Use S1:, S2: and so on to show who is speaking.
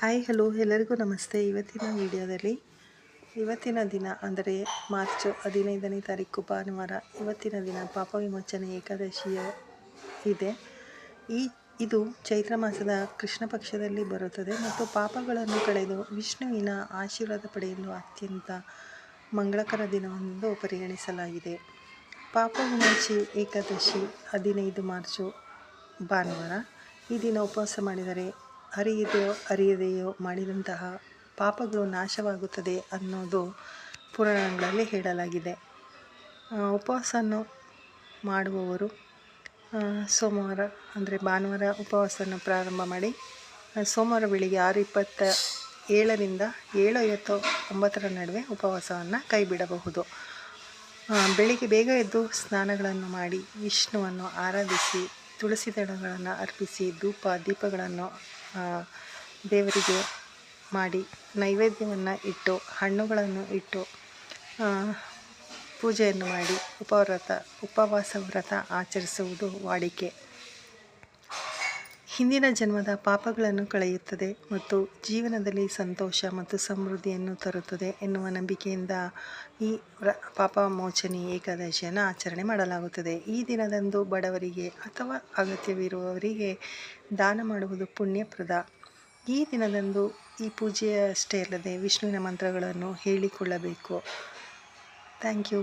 S1: Hi hello ಎಲ್ಲರಿಗೂ ನಮಸ್ತೆ. ಇವತ್ತಿನ ದಿನ ಅಂದರೆ ಮಾರ್ಚ್ 15ನೇ ತಾರೀಕು ಭಾನುವಾರ. ಇವತ್ತಿನ ದಿನ ಪಾಪ ವಿಮೋಚನೆ ಏಕಾದಶಿಯ ಇದೆ. ಇದು ಚೈತ್ರ ಮಾಸದ ಕೃಷ್ಣ ಪಕ್ಷದಲ್ಲಿ ಬರುತ್ತದೆ ಮತ್ತು ಪಾಪಗಳನ್ನು ಕಳೆದು ವಿಷ್ಣುವಿನ ಆಶೀರ್ವಾದ ಪಡೆಯಲು ಅತ್ಯಂತ ಮಂಗಳಕರ ದಿನವೆಂದು ಪರಿಗಣಿಸಲಾಗಿದೆ. ಪಾಪ ವಿಮೋಚನೆ ಏಕಾದಶಿ 15 ಮಾರ್ಚು ಭಾನುವಾರ. ಈ ದಿನ ಉಪವಾಸ ಮಾಡಿದರೆ ಅರಿಯದೆಯೋ ಮಾಡಿದಂತಹ ಪಾಪಗಳು ನಾಶವಾಗುತ್ತದೆ ಅನ್ನೋದು ಪುರಾಣಗಳಲ್ಲಿ ಹೇಳಲಾಗಿದೆ. ಉಪವಾಸವನ್ನು ಮಾಡುವವರು ಸೋಮವಾರ ಅಂದರೆ ಭಾನುವಾರ ಉಪವಾಸವನ್ನು ಪ್ರಾರಂಭ ಮಾಡಿ ಸೋಮವಾರ ಬೆಳಿಗ್ಗೆ 6:27ರಿಂದ 7:59 ನಡುವೆ ಉಪವಾಸವನ್ನು ಕೈಬಿಡಬಹುದು. ಬೆಳಿಗ್ಗೆ ಬೇಗ ಎದ್ದು ಸ್ನಾನಗಳನ್ನು ಮಾಡಿ ವಿಷ್ಣುವನ್ನು ಆರಾಧಿಸಿ ತುಳಸಿ ದಳಗಳನ್ನು ಅರ್ಪಿಸಿ ಧೂಪ ದೀಪಗಳನ್ನು ದೇವರಿಗೆ ಮಾಡಿ ನೈವೇದ್ಯವನ್ನು ಇಟ್ಟು ಹಣ್ಣುಗಳನ್ನು ಇಟ್ಟು ಪೂಜೆಯನ್ನು ಮಾಡಿ ಉಪವಾಸ ವ್ರತ ಆಚರಿಸುವುದು ವಾಡಿಕೆ. ಹಿಂದಿನ ಜನ್ಮದ ಪಾಪಗಳನ್ನು ಕಳೆಯುತ್ತದೆ ಮತ್ತು ಜೀವನದಲ್ಲಿ ಸಂತೋಷ ಮತ್ತು ಸಮೃದ್ಧಿಯನ್ನು ತರುತ್ತದೆ ಎನ್ನುವ ನಂಬಿಕೆಯಿಂದ ಈ ಪಾಪ ಮೋಚನೆ ಏಕಾದಶಿಯನ್ನು ಆಚರಣೆ ಮಾಡಲಾಗುತ್ತದೆ. ಈ ದಿನದಂದು ಬಡವರಿಗೆ ಅಥವಾ ಅಗತ್ಯವಿರುವವರಿಗೆ ದಾನ ಮಾಡುವುದು ಪುಣ್ಯಪ್ರದ. ಈ ದಿನದಂದು ಈ ಪೂಜೆಯಷ್ಟೇ ಅಲ್ಲದೆ ವಿಷ್ಣುವಿನ ಮಂತ್ರಗಳನ್ನು ಹೇಳಿಕೊಳ್ಳಬೇಕು. Thank you.